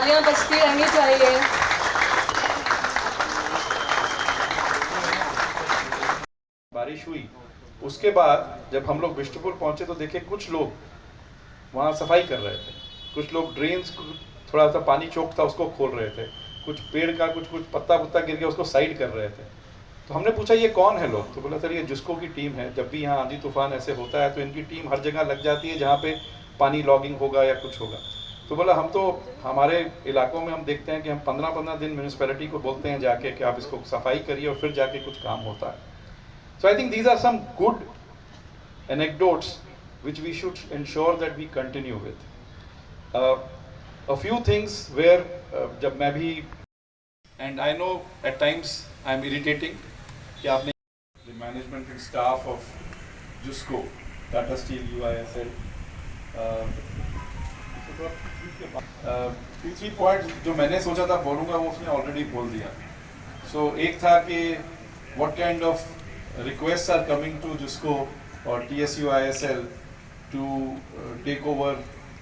तालियां बजती रहनी चाहिए। बारिश हुई, उसके बाद जब हम लोग बिष्टुपुर पहुंचे तो देखे कुछ लोग वहाँ सफाई कर रहे थे, कुछ लोग ड्रेन्स थोड़ा सा पानी चौक था उसको खोल रहे थे, कुछ पेड़ का कुछ पत्ता पुत्ता गिर गया उसको साइड कर रहे थे। तो हमने पूछा ये कौन है लोग, तो बोला सर ये जिसको की टीम है, जब भी यहाँ आंधी तूफान ऐसे होता है तो इनकी टीम हर जगह लग जाती है जहाँ पे पानी लॉगिंग होगा या कुछ होगा। तो बोला हम तो हमारे इलाकों में हम देखते हैं कि हम 15-15 दिन म्यूनिसिपैलिटी को बोलते हैं जाके कि आप इसको सफाई करिए और फिर जाके कुछ काम होता है। So I think these are some good anecdotes which we should ensure that we continue with. A few things where जब मैं भी and I know at times I am irritating कि आपने the management and staff of JUSCO, Tata Steel, UISL, two three points जो मैंने सोचा था बोलूँगा वो उसने already बोल दिया। So एक था कि what kind of requests are coming to JUSCO or TSUISL to take over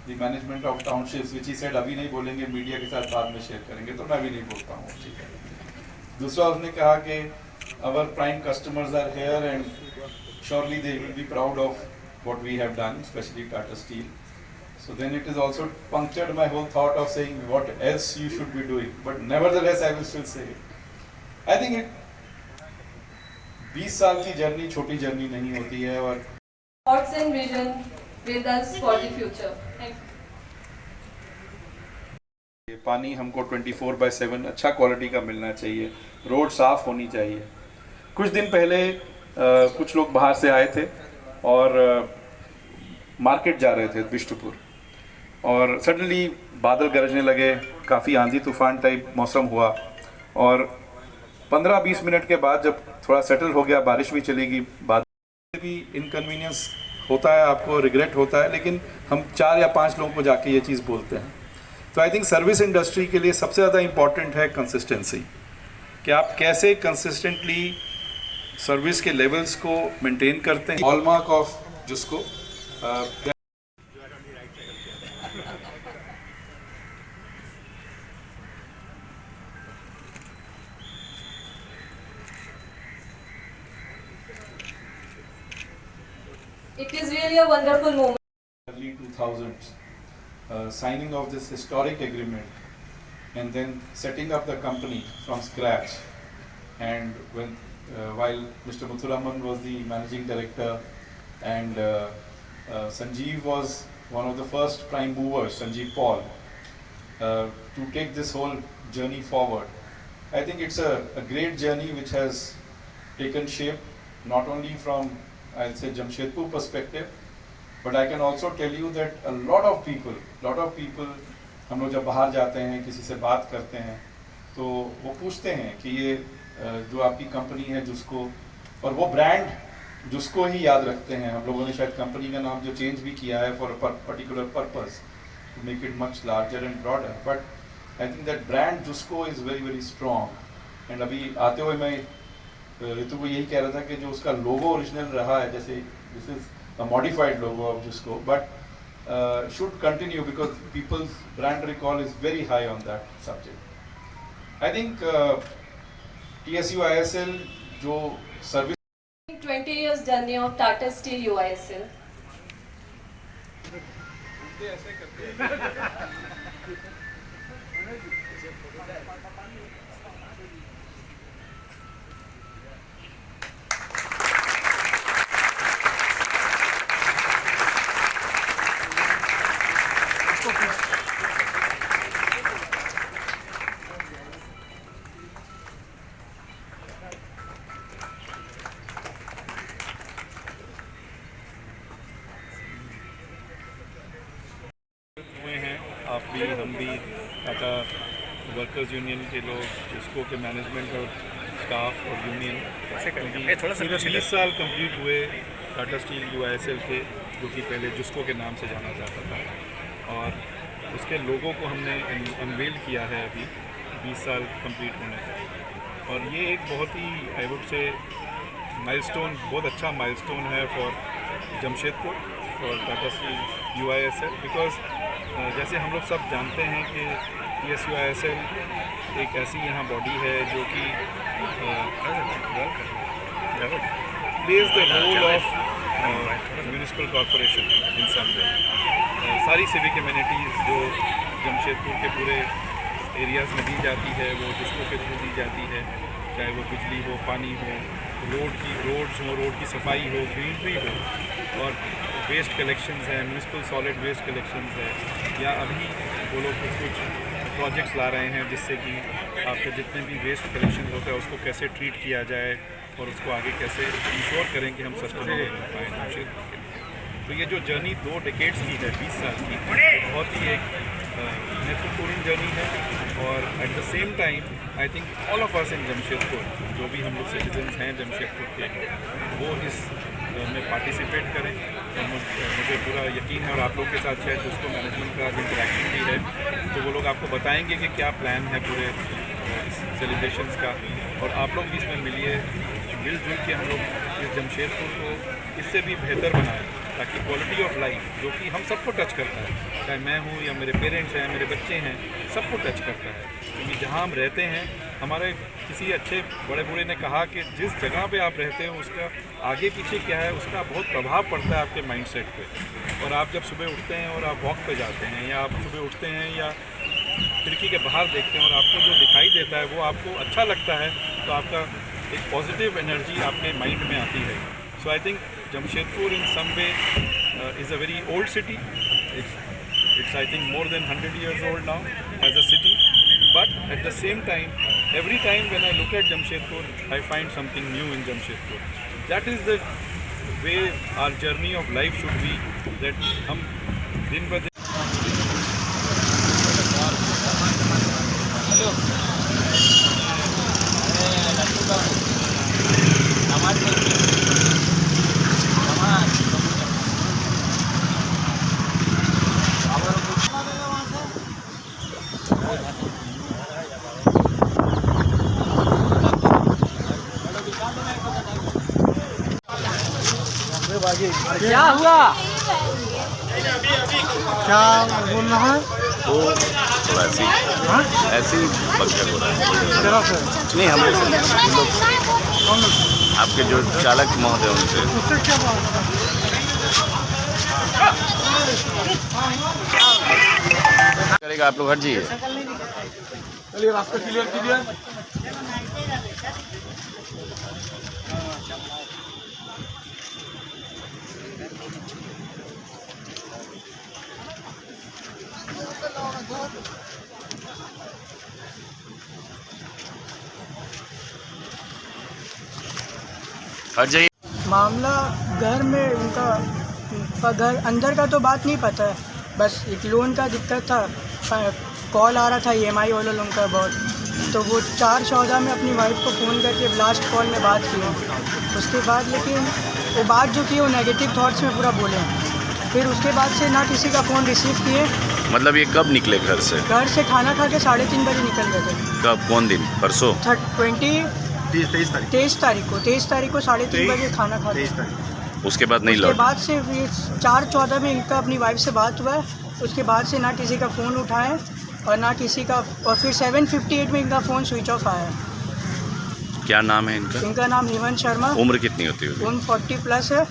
the management of townships, which he said अभी नहीं बोलेंगे, मीडिया के साथ बाद में शेयर करेंगे, तो मैं भी नहीं बोलता हूँ। ठीक है। दूसरा उसने कहा कि our prime customers are here and surely they will be proud of what we have done, especially Tata Steel. So then it is also punctured my whole thought of saying what else you should be doing, but nevertheless I will still say it. I think it 20 साल की journey छोटी journey नहीं होती है और Thoughts and vision with us for the future. Thank you. ये पानी हमको 24/7 अच्छा क्वालिटी का मिलना चाहिए, रोड साफ होनी चाहिए। कुछ दिन पहले कुछ लोग बाहर से आए थे और मार्केट जा रहे थे बिष्टुपुर, और सडनली बादल गरजने लगे, काफ़ी आंधी तूफान टाइप मौसम हुआ, और 15-20 मिनट के बाद जब थोड़ा सेटल हो गया, बारिश भी चलेगी, बादल भी इनकन्वीनियंस होता है, आपको रिग्रेट होता है, लेकिन हम 4 या 5 लोगों को जाके ये चीज़ बोलते हैं। तो आई थिंक सर्विस इंडस्ट्री के लिए सबसे ज़्यादा इम्पॉर्टेंट है कंसिस्टेंसी, कि आप कैसे कंसिस्टेंटली सर्विस के लेवल्स को मेंटेन करते हैं। हॉलमार्क ऑफ जिसको It is really a wonderful moment. early 2000s, signing of this historic agreement and then setting up the company from scratch. And when while Mr. Muthuraman was the managing director and Sanjeev was one of the first prime movers, Sanjeev Paul, to take this whole journey forward. I think it's a great journey which has taken shape not only from, I'll say, Jamshedpur perspective, but I can also tell you that a lot of people हम लोग जब बाहर जाते हैं, किसी से बात करते हैं, तो वो पूछते हैं कि ये जो आपकी कंपनी है जिसको, और वो ब्रांड जिसको ही याद रखते हैं। हम लोगों ने शायद कंपनी का नाम जो चेंज भी किया है for a particular purpose to make it much larger and broader, but I think that brand जिसको is very very strong. And अभी आते हुए मैं ऋतु को यही कह रहा था कि जो उसका लोगो ओरिजिनल रहा है, जैसे this is a modified logo of जिसको, but should continue because people's brand recall is very high on that subject. I think TSUISL जो service 20 years journey of Tata Steel UISL. आप भी, हम भी, टाटा वर्कर्स यूनियन के लोग, जिसको के मैनेजमेंट और स्टाफ और यूनियन, थोड़ा सा 20 साल कंप्लीट हुए टाटा स्टील UISL के, जो कि पहले जिसको के नाम से जाना जाता था, और उसके लोगों को हमने अनवेल किया है अभी 20 साल कंप्लीट होने तक। और ये एक बहुत ही आई वुड से माइलस्टोन, बहुत अच्छा माइलस्टोन है for Jamshedpur, for Tata steel UISL, because जैसे हम लोग सब जानते हैं कि PSUISL एक ऐसी यहाँ बॉडी है जो कि plays the role of municipal corporation in some way. सारी सिविक एमिनिटीज़ जो जमशेदपुर के पूरे एरियाज़ में दी जाती है वो जिसको के थ्रू दी जाती है, चाहे वो बिजली हो, पानी हो, रोड्स हो, रोड की सफाई हो, ग्रीनरी हो, और वेस्ट कलेक्शंस हैं, म्यूनिसिपल सॉलिड वेस्ट कलेक्शंस है, या अभी वो लोग कुछ प्रोजेक्ट्स ला रहे हैं जिससे कि आपके जितने भी वेस्ट कलेक्शन होता है उसको कैसे ट्रीट किया जाए और उसको आगे कैसे इंश्योर करें कि हम सस्टेनेबल हो पाएँ। तो ये जो जर्नी 2 डेकेड्स की है, 20 साल की, बहुत ही एक महत्वपूर्ण जर्नी है। और at the same time I think all of us in Jamshedpur, जो भी हम लोग सिटीजन्स हैं जमशेदपुर के, वो इस में पार्टिसिपेट करें। और मुझे पूरा यकीन है, और आप लोग के साथ शायद जिसको मैनेजमेंट का इंटरेक्शन भी है, तो वो लोग आपको बताएंगे कि क्या प्लान है पूरे सेलिब्रेशंस का। और आप लोग भी इसमें मिलिए, मिलजुल के हम लोग इस जमशेदपुर को इससे भी बेहतर बनाएं, ताकि क्वालिटी ऑफ लाइफ जो कि हम सबको टच करता है, चाहे मैं हूँ या मेरे पेरेंट्स हैं, मेरे बच्चे हैं, सबको टच करता है। क्योंकि जहाँ हम रहते हैं, हमारे किसी अच्छे बड़े बूढ़े ने कहा कि जिस जगह पे आप रहते हो उसका आगे पीछे क्या है उसका बहुत प्रभाव पड़ता है आपके माइंडसेट पे। और आप जब सुबह उठते हैं और आप वॉक पे जाते हैं, या आप सुबह उठते हैं या खिड़की के बाहर देखते हैं और आपको जो दिखाई देता है वो आपको अच्छा लगता है, तो आपका एक पॉजिटिव एनर्जी आपके माइंड में आती है। So I think Jamshedpur in some way is a very old city. It's I think more than 100 years old now as a city. But at the same time, every time when I look at Jamshedpur, I find something new in Jamshedpur. That is the way our journey of life should be. That हम दिन ब दिन क्या हुआ? क्या बोल रहा है? वो थोड़ा ऐसे ही बकचक हो रहा है। नहीं, हम लोग आपके जो चालक महोदय उनसे उससे क्या बात करेगा। आप लोग हट जाइए। चलिए, रास्ता क्लियर कीजिए। हट जाइए। मामला घर में उनका घर अंदर का तो बात नहीं पता है, बस एक लोन का दिक्कत था। कॉल आ रहा था EMI वाला लोन का बहुत, तो वो 4/14 में अपनी वाइफ को फ़ोन करके लास्ट कॉल में बात की। उसके बाद लेकिन वो बात जो की वो नेगेटिव थॉट्स में पूरा बोले। फिर उसके बाद से ना किसी का फ़ोन रिसीव किए। मतलब ये कब निकले घर से? घर से खाना खा के 3:30 बजे निकल गए थे। कब, कौन दिन? परसों 23 तारीख को 3:30 बजे खाना खा के। उसके बाद नहीं उसके लौटे? बाद से 4/14 में इनका अपनी वाइफ से बात हुआ है। उसके बाद से ना किसी का फ़ोन उठाए और ना किसी का, और फिर 7:58 में इनका फ़ोन स्विच ऑफ आया। क्या नाम है इनका? इनका नाम हेमंत शर्मा। उम्र कितनी होती है? उम्र 40+ है।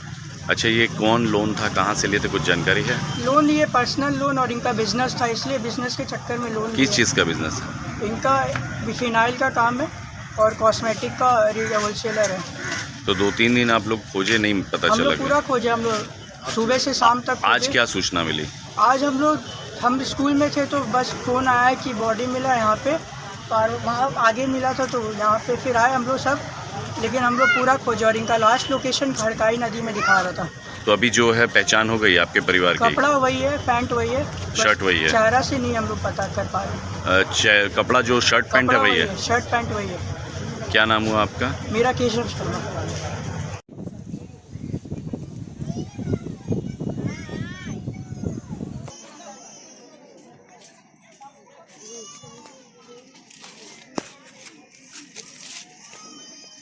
अच्छा, ये कौन लोन था, कहाँ से लिए थे, कुछ जानकारी है? लोन ये पर्सनल लोन, और इनका बिजनेस था, इसलिए बिजनेस के चक्कर में लोन। किस चीज़ का बिजनेस है इनका? फिनाइल का काम है और कॉस्मेटिक का होलसेलर है। तो 2-3 दिन आप लोग खोजे, नहीं पता हम चला? लोग पूरा खोजे, हम लोग सुबह से शाम तक खोजे। आज क्या सूचना मिली? आज हम स्कूल में थे तो बस फ़ोन आया कि बॉडी मिला यहाँ पे, और वहाँ आगे मिला था तो यहाँ पे फिर आए हम लोग सब। लेकिन हम लोग पूरा खोजे और इनका लास्ट लोकेशन खड़काई नदी में दिखा रहा था। तो अभी जो है पहचान हो गई आपके परिवार की? कपड़ा वही है, पैंट वही है, शर्ट वही है, चेहरा से नहीं हम लोग पता कर पा रहे। कपड़ा जो शर्ट पैंट है वही है? शर्ट पैंट वही है। क्या नाम हुआ आपका? मेरा केशव शर्मा।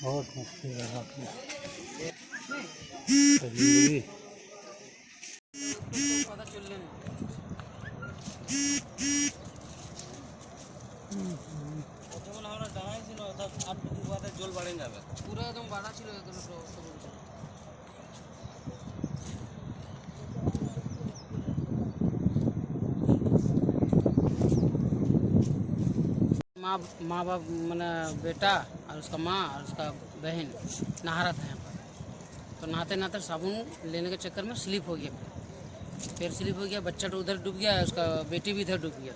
बहुत मुश्किल है आपने। पूरा एकदम बाड़ा ছিল একদম माँ बाप मैंने बेटा और उसका माँ और उसका बहन नहा रहा था यहाँ पर। तो नहाते नहाते साबुन लेने के चक्कर में स्लिप हो गया, पैर स्लिप हो गया, बच्चा तो उधर डूब गया, उसका बेटी भी इधर डूब गया।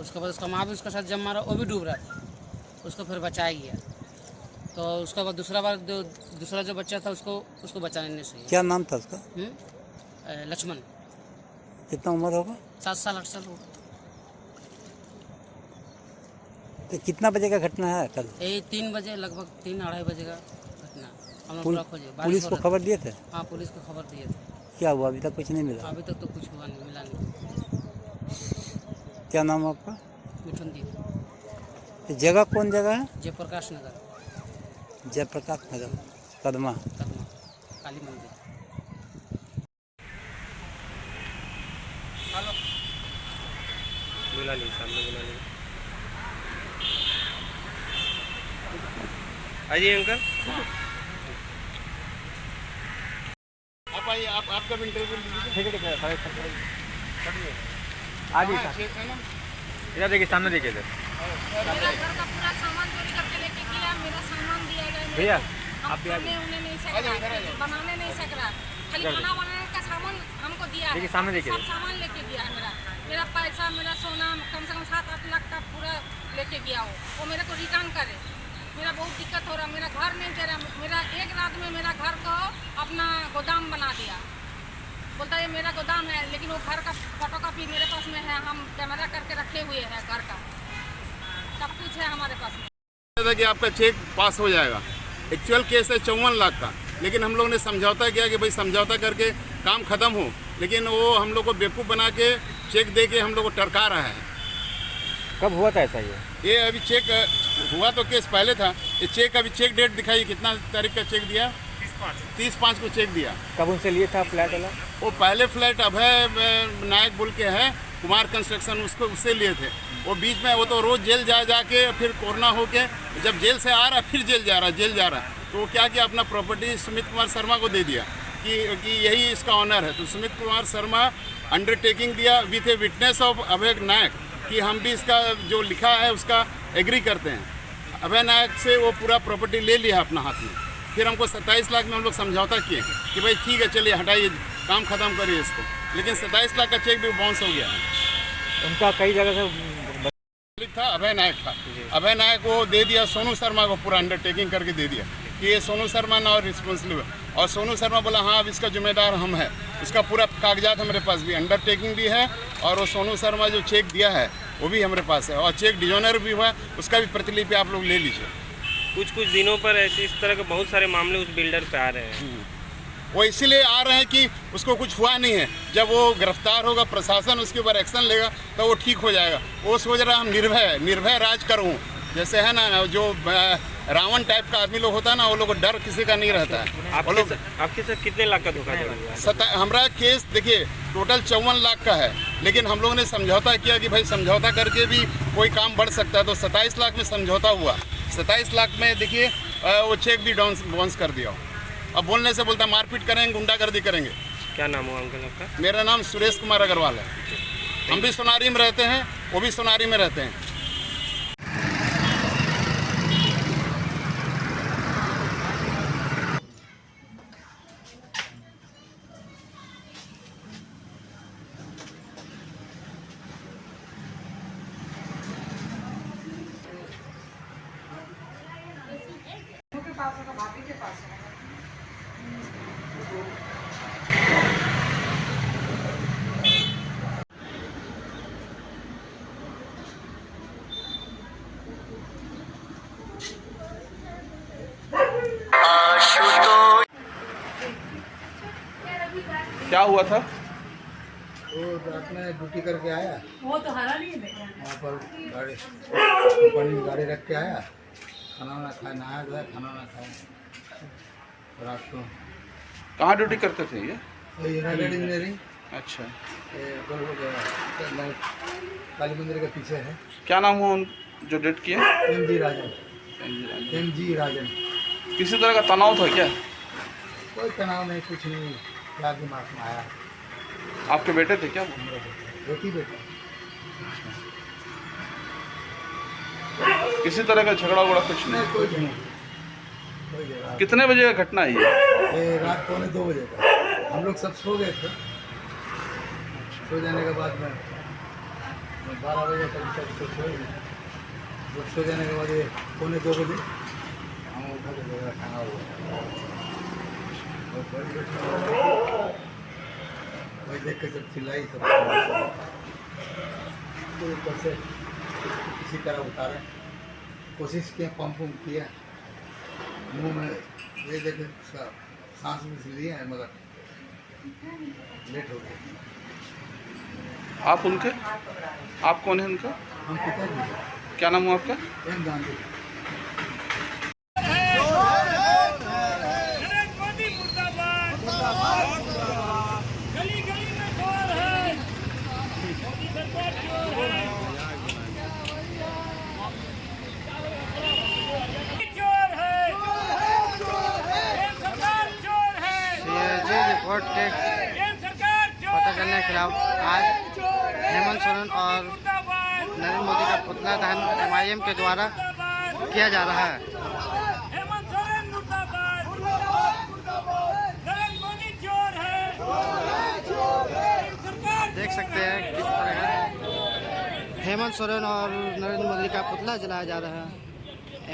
उसके बाद उसका माँ भी उसका साथ जब मारा वो भी डूब रहा था, उसको फिर बचाया गया। तो उसके बाद दूसरा जो बच्चा था उसको बचाने नहीं सही। क्या नाम था उसका? लक्ष्मण। कितना उम्र होगा? 7 साल 8 साल होगा। तो कितना बजे का घटना है कल? यही 3 बजे, लगभग 3-2:30 बजे का घटना। हम लोग पूरा खोजे, पुलिस को खबर दिए थे? हाँ, पुलिस को खबर दिए थे। क्या हुआ? अभी तक कुछ नहीं मिला? अभी तक तो कुछ हुआ नहीं, मिला नहीं। क्या नाम है आपका? मिठुन दीप। तो जगह कौन जगह है? जयप्रकाश नगर, जयप्रकाश नगर, कदमा काली मंदिर। बुला ली, सामने बुला ली। आइए अंकल। आप आइए, आपका भी इंटरव्यू लीजिए। ठीक है आगे इधर देखिए, सामने देखिए इधर। मेरा घर का पूरा सामान चोरी करके लेके गया, मेरा सामान दिया गया भैया आप भी उन्हें नहीं सक रहा, बनाने नहीं सक रहा, खाली खाना बनाने का सामान हमको दिया है। देखिए सामने देखिए, सब सामान लेके गया है मेरा पैसा, मेरा सोना कम से कम 7-8 लाख का पूरा लेके गया वो मेरे को रिटर्न करे। मेरा बहुत दिक्कत हो रहा, मेरा घर नहीं दे रहा, मेरा एक रात में मेरा घर को अपना गोदाम बना दिया। बोलता है मेरा गोदाम है, लेकिन वो घर का फोटोकॉपी मेरे पास में है, हम कैमरा करके रखे हुए हैं, घर का सब कुछ है हमारे पास में। कि आपका चेक पास हो जाएगा, एक्चुअल केस है 54 लाख का, लेकिन हम लोग ने समझौता किया कि भाई समझौता करके काम खत्म हो, लेकिन वो हम लोग को बेवकूफ़ बना के चेक दे के हम लोग को टरका रहा है। कब हुआ था ऐसा? ये अभी चेक हुआ तो केस पहले था, ये चेक अभी चेक डेट दिखाइए, कितना तारीख का चेक दिया? 30/5 को चेक दिया। कब उनसे लिए था फ्लैट वाला? वो पहले फ्लैट अभय नायक बोल के है, कुमार कंस्ट्रक्शन, उससे लिए थे। वो बीच में वो तो रोज़ जेल जा के फिर कोरोना हो के जब जेल से आ रहा फिर जेल जा रहा। तो वो क्या किया, अपना प्रॉपर्टी सुमित कुमार शर्मा को दे दिया कि यही इसका ऑनर है। तो सुमित कुमार शर्मा अंडरटेकिंग दिया विथ ए विटनेस ऑफ अभय नायक कि हम भी इसका जो लिखा है उसका एग्री करते हैं। अभय नायक से वो पूरा प्रॉपर्टी ले लिया अपना हाथ में। फिर हमको 27 लाख में हम लोग समझौता किए कि भाई ठीक है चलिए हटाइए, काम ख़त्म करिए इसको, लेकिन 27 लाख का चेक भी बाउंस हो गया है। उनका कई जगह से था अभय नायक था, अभय नायक को दे दिया सोनू शर्मा को, पूरा अंडरटेकिंग करके दे दिया कि ये सोनू शर्मा ना रिस्पॉन्सिबल है। और सोनू शर्मा बोला हाँ अब इसका जिम्मेदार हम है, उसका पूरा कागजात हमारे पास भी, अंडरटेकिंग भी है, और वो सोनू शर्मा जो चेक दिया है वो भी हमारे पास है, और चेक डिजोनर भी हुआ, उसका भी प्रतिलिपि आप लोग ले लीजिए। कुछ दिनों पर ऐसे इस तरह के बहुत सारे मामले उस बिल्डर पे आ रहे हैं। वो इसीलिए आ रहे हैं कि उसको कुछ हुआ नहीं है, जब वो गिरफ्तार होगा प्रशासन उसके ऊपर एक्शन लेगा तो वो ठीक हो जाएगा। वो सोच रहा हम निर्भय राज करूँ, जैसे है ना जो रावण टाइप का आदमी लोग होता है ना, वो लोग को डर किसी का नहीं रहता है। आपके साथ कितने लाख का धोखा हुआ? हमारा केस देखिए टोटल 54 लाख का है, लेकिन हम लोगों ने समझौता किया कि भाई समझौता करके भी कोई काम बढ़ सकता है, तो 27 लाख में समझौता हुआ। 27 लाख में देखिए वो चेक भी बाउंस कर दिया। अब बोलने से बोलता मारपीट करेंगे, गुंडागर्दी करेंगे। क्या नाम हुआ अंकल आपका? मेरा नाम सुरेश कुमार अग्रवाल है। हम भी सोनारी में रहते हैं, वो भी सोनारी में रहते हैं। भाभी के पास है। क्या हुआ था? वो रात में ड्यूटी करके आया, वो तो हरा नहीं है, वहाँ पर गाड़ी कंपनी में गाड़ी रख के आया, खाना वाना खाया, नहाया धोया, खाना वाना खाया रात को। कहाँ ड्यूटी करते थे ये? United engineering. अच्छा, काली मंदिर के पीछे है। क्या नाम हुआ जो डेट किया? MG राजन। किसी तरह का तनाव था क्या? कोई तनाव नहीं, कुछ नहीं, क्या दिमाग में आया। आपके बेटे थे क्या? एक ही बेटा। किसी तरह का झगड़ा वगड़ा कुछ नहीं? कोई नहीं, कोई जगह। कितने बजे का घटना है ये रात 2:45 बजे का। हम लोग सब सो गए थे। सो जाने के बाद में 12 बजे तक सो गए। सो जाने के बाद ये 2:45 बजे हम उठा के जगह खाना हुआ। वही देख के जब चिल्लाई सब तो ऊपर से किसी तरह उतारे, कोशिश किया, पंप किया, मुंह में ये देखे उसका सांस भी लिया है मगर लेट हो गया। आप उनके, आप कौन है उनका? हम पिताजी। क्या नाम हुआ आपका? एम गांधी। गली गली में चोर है, मोदी सरकार चोर है, चोर है, सरकार चोर है। सीएजी रिपोर्ट के पता चलने के खिलाफ आज हेमंत सोरेन और नरेंद्र मोदी का पुतला दहन MIM के द्वारा किया जा रहा है। हेमंत सोरेन मुर्दाबाद, नरेंद्र मोदी चोर है। देख सकते हैं किस तरह हेमंत सोरेन और नरेंद्र मोदी का पुतला जलाया जा रहा है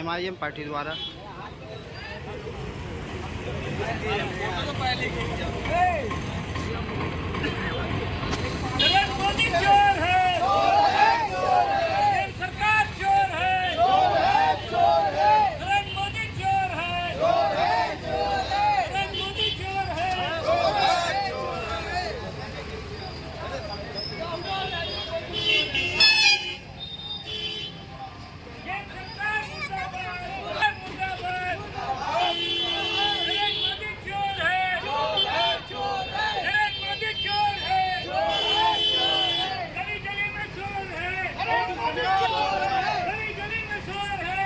MIM पार्टी द्वारा। नरेंद्र मोदी चोर है, सरकार चोर है, नरेंद्र मोदी चोर है, नरेंद्र मोदी चोर है। ये सरकार मुर्दाबाद, मुर्दाबाद, नरेंद्र मोदी चोर है, नरेंद्र मोदी चोर है, गली गली में चोर है, गली गली में चोर है,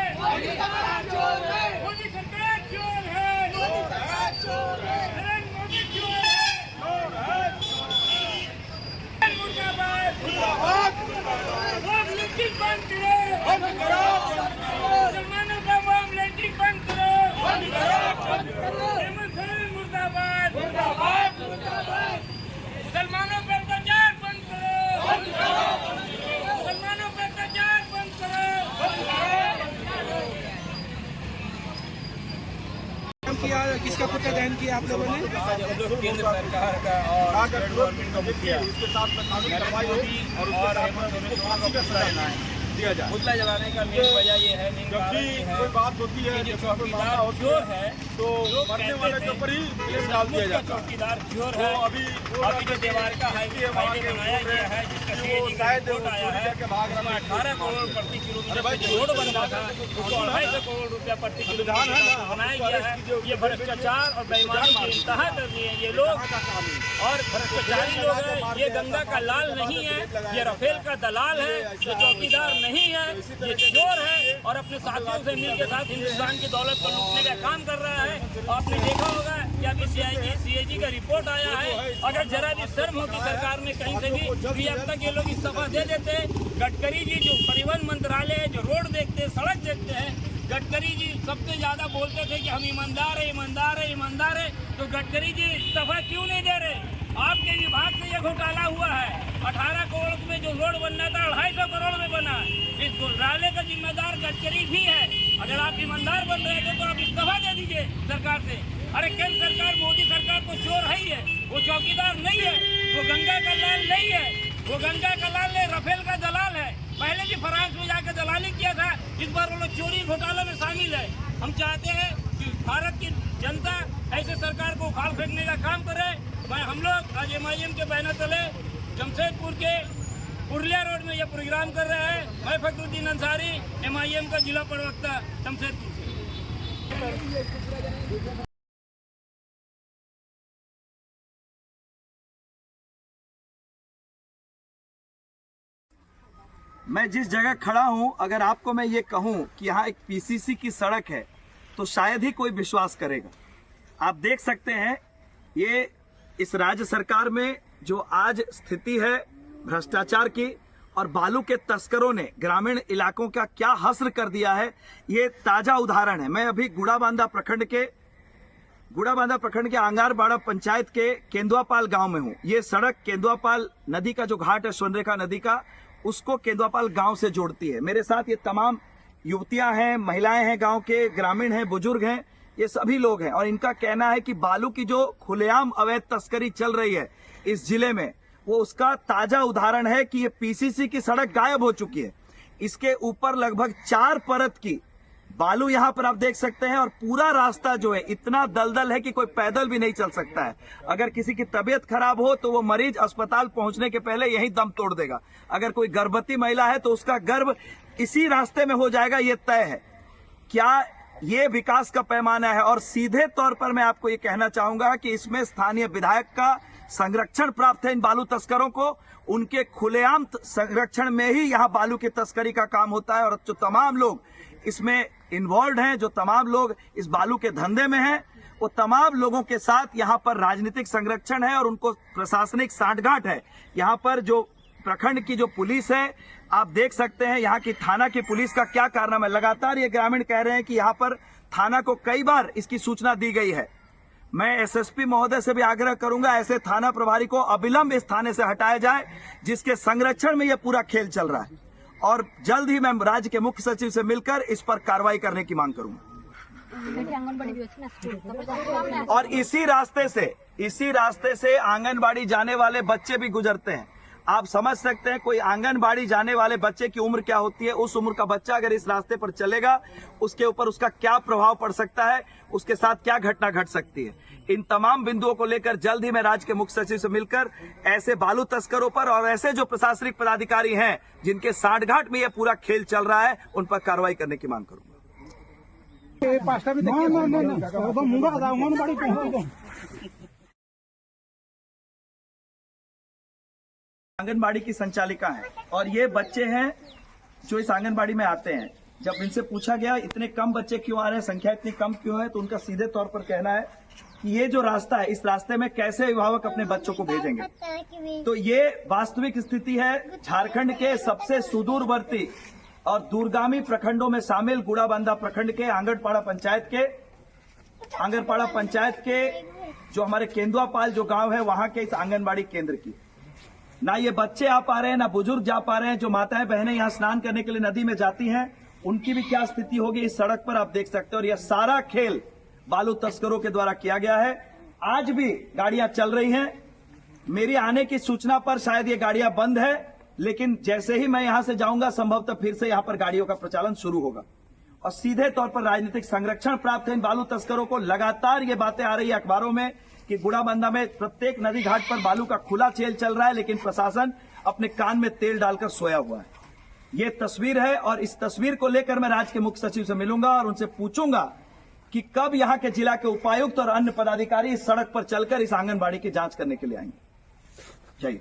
मोदी सरकार चोर है, नरेंद्र मोदी चोर है, मुर्दाबाद, लोग लूटिंग बंद करो, मुसलमानों का बम लूटिंग बंद करो, हेमंत सोरेन मुर्दाबाद, मुसलमानों पर अत्याचार बंद करो, मुसलमानों पर अत्याचार बंद करो। किसका पुतला दहन किया आप लोगों ने? केंद्र सरकार का और स्टेट गवर्नमेंट का मुखिया नरेंद्र मोदी और हेमंत सोरेन दोनों का पुतला दिया जाए। पुतला जलाने का मेन वजह ये है, कोई बात होती है जो चौकीदार चोर है तो मरने वाले के ऊपर ही केस डाल दिया जाता है। चौकीदार चोर है। अभी जो देवारका हाईवे बनाया गया है, जिसका CAG का रिपोर्ट आया है, उसमें 18 करोड़ प्रति किलोमीटर जो रोड बन रहा था उसको 250 करोड़ रुपया प्रति किलोमीटर बनाया गया है। ये भ्रष्टाचार और बेईमानी की इंतहा कर दिए हैं ये लोग, और भ्रष्टाचारी लोग हैं। ये गंगा का लाल नहीं है, ये राफेल का दलाल है, ये चौकीदार नहीं है, ये चोर है और अपने साथियों से मिल के साथ हिंदुस्तान की दौलत को लूटने का काम कर रहा है। आपने देखा होगा कि अभी CAG का रिपोर्ट आया है। अगर जरा भी शर्म होती सरकार में कहीं से भी अब तक ये लोग इस्तीफा दे देते। गडकरी जी जो परिवहन मंत्रालय है, जो रोड देखते हैं, सड़क देखते हैं, गडकरी जी सबसे ज्यादा बोलते थे कि हम ईमानदार है, ईमानदार है, ईमानदार है। तो गडकरी जी इस्तीफा क्यों नहीं दे रहे? आपके विभाग से ये घोटाला हुआ है। 18 करोड़ में जो रोड बनना था 250 करोड़ में बना। इस घोटाले का जिम्मेदार गडकरी भी है। अगर आप ईमानदार बन रहे थे तो आप इस्तीफा दे दीजिए सरकार से। अरे केंद्र सरकार, मोदी सरकार तो चोर है ही है, वो चौकीदार नहीं है, वो गंगा का लाल नहीं है, वो गंगा का लाल नहीं, राफेल का दलाल है। पहले भी फ्रांस में जाकर दलाली किया था, इस बार वो लोग चोरी घोटाला में शामिल है। हम चाहते हैं कि भारत की जनता ऐसे सरकार को उखाड़ फेंकने का काम करे। हम लोग आज MIM के बैनर तले जमशेदपुर के पुरलिया रोड में यह प्रोग्राम कर रहे हैं। मैं फखरुद्दीन अंसारी, MIM का जिला प्रवक्ता जमशेदपुर से। मैं जिस जगह खड़ा हूं, अगर आपको मैं ये कहूं कि यहाँ एक PCC की सड़क है तो शायद ही कोई विश्वास करेगा। आप देख सकते हैं ये इस राज्य सरकार में जो आज स्थिति है भ्रष्टाचार की, और बालू के तस्करों ने ग्रामीण इलाकों का क्या हश्र कर दिया है, ये ताजा उदाहरण है। मैं अभी गुड़ाबांधा प्रखंड के आंगारबाड़ा पंचायत के केंदुआपाल गांव में हूं। ये सड़क केंदुआपाल नदी का जो घाट है स्वर्णरेखा नदी का, उसको केंदुआपाल गांव से जोड़ती है। मेरे साथ ये तमाम युवतियां हैं, महिलाएं हैं, गांव के ग्रामीण हैं, बुजुर्ग हैं, ये सभी लोग हैं। और इनका कहना है कि बालू की जो खुलेआम अवैध तस्करी चल रही है इस जिले में, वो उसका ताजा उदाहरण है कि ये पीसीसी की सड़क गायब हो चुकी है। इसके ऊपर लगभग 4 परत की बालू यहां पर आप देख सकते हैं, और पूरा रास्ता जो है इतना दलदल है कि कोई पैदल भी नहीं चल सकता है। अगर किसी की तबीयत खराब हो तो वो मरीज अस्पताल पहुंचने के पहले यहीं दम तोड़ देगा। अगर कोई गर्भवती महिला है तो उसका गर्भ इसी रास्ते में हो जाएगा, ये तय है। क्या ये विकास का पैमाना है? और सीधे तौर पर मैं आपको ये कहना चाहूंगा कि इसमें स्थानीय विधायक का संरक्षण प्राप्त है। इन बालू तस्करों को उनके खुलेआम संरक्षण में ही यहाँ बालू की तस्करी का काम होता है। और जो तमाम लोग इसमें इन्वॉल्व हैं, जो तमाम लोग इस बालू के धंधे में हैं, वो तमाम लोगों के साथ यहाँ पर राजनीतिक संरक्षण है और उनको प्रशासनिक सांठगांठ है। यहाँ पर जो प्रखंड की जो पुलिस है, आप देख सकते हैं यहाँ की थाना की पुलिस का क्या कारनामा है। लगातार ये ग्रामीण कह रहे हैं कि यहाँ पर थाना को कई बार इसकी सूचना दी गई है। मैं एसएसपी महोदय से भी आग्रह करूंगा, ऐसे थाना प्रभारी को अविलंब इस थाने से हटाया जाए जिसके संरक्षण में यह पूरा खेल चल रहा है। और जल्द ही मैं राज्य के मुख्य सचिव से मिलकर इस पर कार्रवाई करने की मांग करूंगा। और इसी रास्ते से आंगनबाड़ी जाने वाले बच्चे भी गुजरते हैं। आप समझ सकते हैं कोई आंगनबाड़ी जाने वाले बच्चे की उम्र क्या होती है। उस उम्र का बच्चा अगर इस रास्ते पर चलेगा, उसके ऊपर उसका क्या प्रभाव पड़ सकता है, उसके साथ क्या घटना घट सकती है। इन तमाम बिंदुओं को लेकर जल्द ही मैं राज्य के मुख्य सचिव से मिलकर ऐसे बालू तस्करों पर और ऐसे जो प्रशासनिक पदाधिकारी हैं जिनके सांठगांठ में यह पूरा खेल चल रहा है, उन पर कार्रवाई करने की मांग करूंगा। आंगनबाड़ी की संचालिका हैं और ये बच्चे हैं जो इस आंगनबाड़ी में आते हैं। जब इनसे पूछा गया इतने कम बच्चे क्यों आ रहे हैं, संख्या इतनी कम क्यों है, तो उनका सीधे तौर पर कहना है कि ये जो रास्ता है, इस रास्ते में कैसे अभिभावक अपने बच्चों को भेजेंगे। तो ये वास्तविक स्थिति है झारखंड के सबसे सुदूरवर्ती और दूरगामी प्रखंडों में शामिल गुड़ाबांधा प्रखंड के आंगनपाड़ा पंचायत के जो हमारे केंदुआपाल जो गांव है, वहां के इस आंगनबाड़ी केंद्र की। ना ये बच्चे आ पा रहे हैं, ना बुजुर्ग जा पा रहे हैं। जो माताएं बहनें यहाँ स्नान करने के लिए नदी में जाती हैं, उनकी भी क्या स्थिति होगी इस सड़क पर आप देख सकते हैं। और यह सारा खेल बालू तस्करों के द्वारा किया गया है। आज भी गाड़ियां चल रही हैं। मेरी आने की सूचना पर शायद ये गाड़ियां बंद है, लेकिन जैसे ही मैं यहां से जाऊंगा संभवतः फिर से यहां पर गाड़ियों का प्रचालन शुरू होगा। और सीधे तौर पर राजनीतिक संरक्षण प्राप्त है इन बालू तस्करों को। लगातार ये बातें आ रही है अखबारों में कि गुड़ाबांधा में प्रत्येक नदी घाट पर बालू का खुला खेल चल रहा है, लेकिन प्रशासन अपने कान में तेल डालकर सोया हुआ है। ये तस्वीर है और इस तस्वीर को लेकर मैं राज्य के मुख्य सचिव से मिलूंगा और उनसे पूछूंगा कि कब यहां के जिला के उपायुक्त और अन्य पदाधिकारी इस सड़क पर चलकर इस आंगनबाड़ी की जांच करने के लिए आएंगे। जय